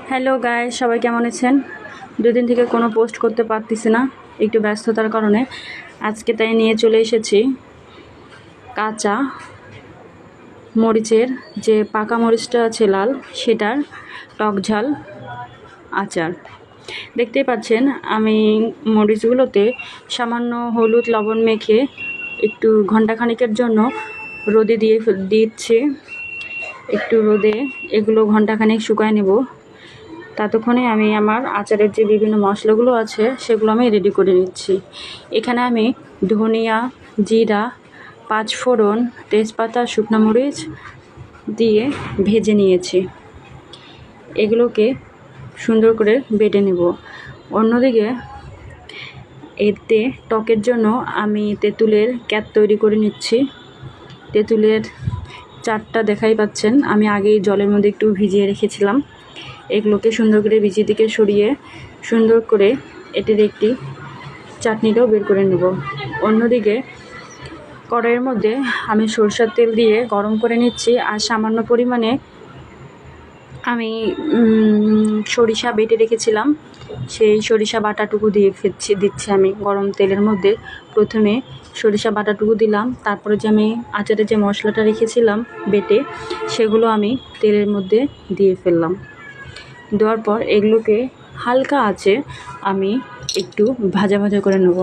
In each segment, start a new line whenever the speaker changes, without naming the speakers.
Hello guys, সবাই কেমন আছেন? দুদিন থেকে কোনো পোস্ট করতে পারতেছি না, একটু ব্যস্ততার কারণে। আজকে তাই নিয়ে চলে এসেছি কাঁচা মরিচের, যে পাকা মরিচটা আছে লাল, সেটার টক ঝাল আচার। দেখতেই পাচ্ছেন আমি মরিচগুলোতে সামান্য হলুদ লবণ মেখে একটু ঘন্টাখানিকের জন্য রোদে দিচ্ছি। একটু রোদে এগুলো ঘন্টাখানিক শুকায় নেব। ততক্ষণে আমি আমার আচারের যে বিভিন্ন মশলাগুলো আছে সেগুলো আমি রেডি করে নিচ্ছি। এখানে আমি ধনিয়া, জিরা, পাঁচফোড়ন, তেজপাতা, শুকনো মরিচ দিয়ে ভেজে নিয়েছি। এগুলোকে সুন্দর করে বেটে নেব। অন্যদিকে এতে টকের জন্য আমি তেঁতুলের ক্যাপ তৈরি করে নিচ্ছি। তেঁতুলের চারটা দেখাই পাচ্ছেন, আমি আগেই জলের মধ্যে একটু ভিজিয়ে রেখেছিলাম। এগুলোকে সুন্দর করে বীজ থেকে সরিয়ে সুন্দর করে এটির একটি চাটনিটাও বের করে নেব। অন্যদিকে কড়াইয়ের মধ্যে আমি সরষের তেল দিয়ে গরম করে নিচ্ছি, আর সামান্য পরিমাণে আমি সরিষা বেটে রেখেছিলাম, সেই সরিষা বাটাটুকু দিচ্ছি আমি গরম তেলের মধ্যে। প্রথমে সরিষা বাটাটুকু দিলাম, তারপরে যে আমি আচারে যে মশলাটা রেখেছিলাম বেটে, সেগুলো আমি তেলের মধ্যে দিয়ে ফেললাম। দেওয়ার পর এগুলোকে হালকা আঁচে আমি একটু ভাজা ভাজা করে নেব।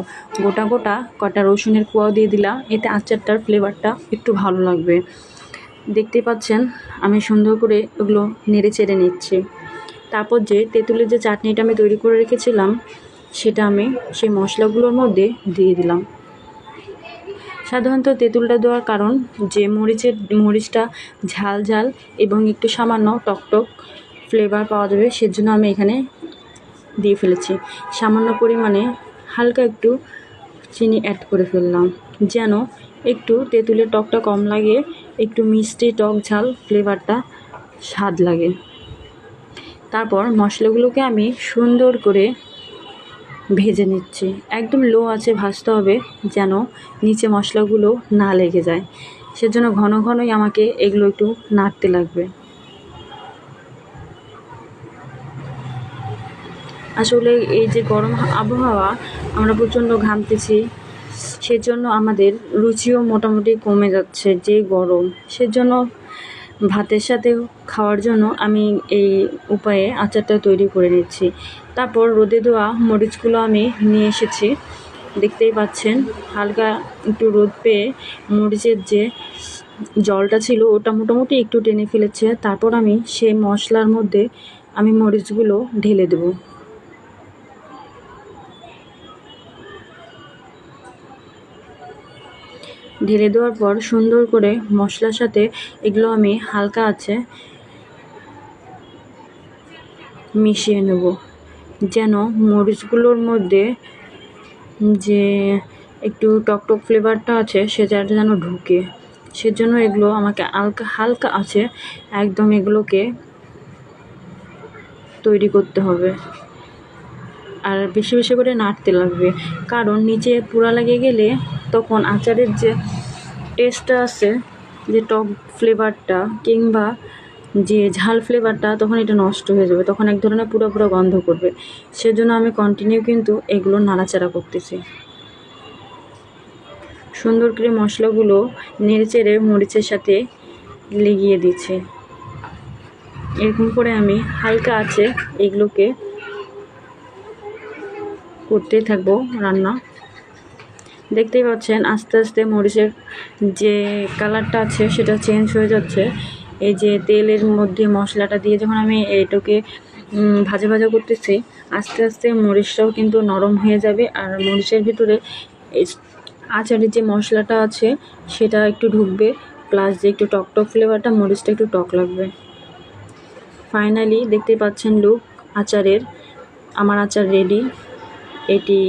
গোটা গোটা কটা রসুনের কোয়াও দিয়ে দিলাম, এতে আচারটার ফ্লেভারটা একটু ভালো লাগবে। দেখতে পাচ্ছেন আমি সুন্দর করে ওগুলো নেড়ে চেড়ে নিচ্ছি। তারপর যে তেঁতুলের যে চাটনিটা আমি তৈরি করে রেখেছিলাম, সেটা আমি সেই মশলাগুলোর মধ্যে দিয়ে দিলাম। সাধারণত তেঁতুলটা দেওয়ার কারণ যে মরিচটা ঝাল ঝাল এবং একটু সামান্য টকটক ফ্লেভার পাওয়া যাবে, সেজন্য আমি এখানে দিয়ে ফেলেছি। সামান্য পরিমাণে হালকা একটু চিনি অ্যাড করে ফেললাম, যেন একটু তেঁতুলের টকটা কম লাগে, একটু মিষ্টি টক ঝাল ফ্লেভারটা স্বাদ লাগে। তারপর মশলাগুলোকে আমি সুন্দর করে ভেজে নিচ্ছি। একদম লো আঁচে ভাজতে হবে, যেন নিচে মশলাগুলো না লেগে যায়। সেজন্য ঘন ঘনই আমাকে এগুলো একটু নাড়তে লাগবে। আসলে এই যে গরম আবহাওয়া, আমরা প্রচণ্ড ঘামতেছি, সেজন্য আমাদের রুচিও মোটামুটি কমে যাচ্ছে, যে গরম। সেজন্য ভাতের সাথে খাওয়ার জন্য আমি এই উপায়ে আচারটা তৈরি করে নিচ্ছি। তারপর রোদে দেওয়া মরিচগুলো আমি নিয়ে এসেছি। দেখতেই পাচ্ছেন হালকা একটু রোদ পেয়ে মরিচের যে জলটা ছিল ওটা মোটামুটি একটু টেনে ফেলেছে। তারপর আমি সেই মশলার মধ্যে আমি মরিচগুলো ঢেলে দেবো। ঢেলে দেওয়ার পর সুন্দর করে মশলার সাথে এগুলো আমি হালকা আছে মিশিয়ে নেব, যেন মরিচগুলোর মধ্যে যে একটু টকটক ফ্লেভারটা আছে সেটা যেন ঢুকে। সেজন্য এগুলো আমাকে হালকা আছে একদম এগুলোকে তৈরি করতে হবে, আর বেশি বেশি করে নাড়তে লাগবে। কারণ নিচে পোড়া লেগে গেলে তখন আচারের যে টেস্টটা আছে, যে টক ফ্লেভারটা কিংবা যে ঝাল ফ্লেভারটা, তখন এটা নষ্ট হয়ে যাবে, তখন এক ধরনের পুরো গন্ধ করবে। সেজন্য আমি কন্টিনিউ কিন্তু এগুলো নাড়াচাড়া করতেছি। সুন্দর করে মশলাগুলো নেড়ে চেড়ে মরিচের সাথে লেগিয়ে দিচ্ছি। এরকম করে আমি হালকা আছে এগুলোকে করতে থাকবো রান্না। দেখতেই পাচ্ছেন আস্তে আস্তে মরিচের যে কালারটা আছে সেটা চেঞ্জ হয়ে যাচ্ছে। এই যে তেলের মধ্যে মশলাটা দিয়ে যখন আমি এটাকে ভাজা ভাজা করতেছি, আস্তে আস্তে মরিচটাও কিন্তু নরম হয়ে যাবে, আর মরিচের ভিতরে আচারের যে মশলাটা আছে সেটা একটু ঢুকবে, প্লাস যে একটু টকটক ফ্লেভারটা, মরিচটা একটু টক লাগবে। ফাইনালি দেখতে পাচ্ছেন লুক আচারের, আমার আচার রেডি। এটি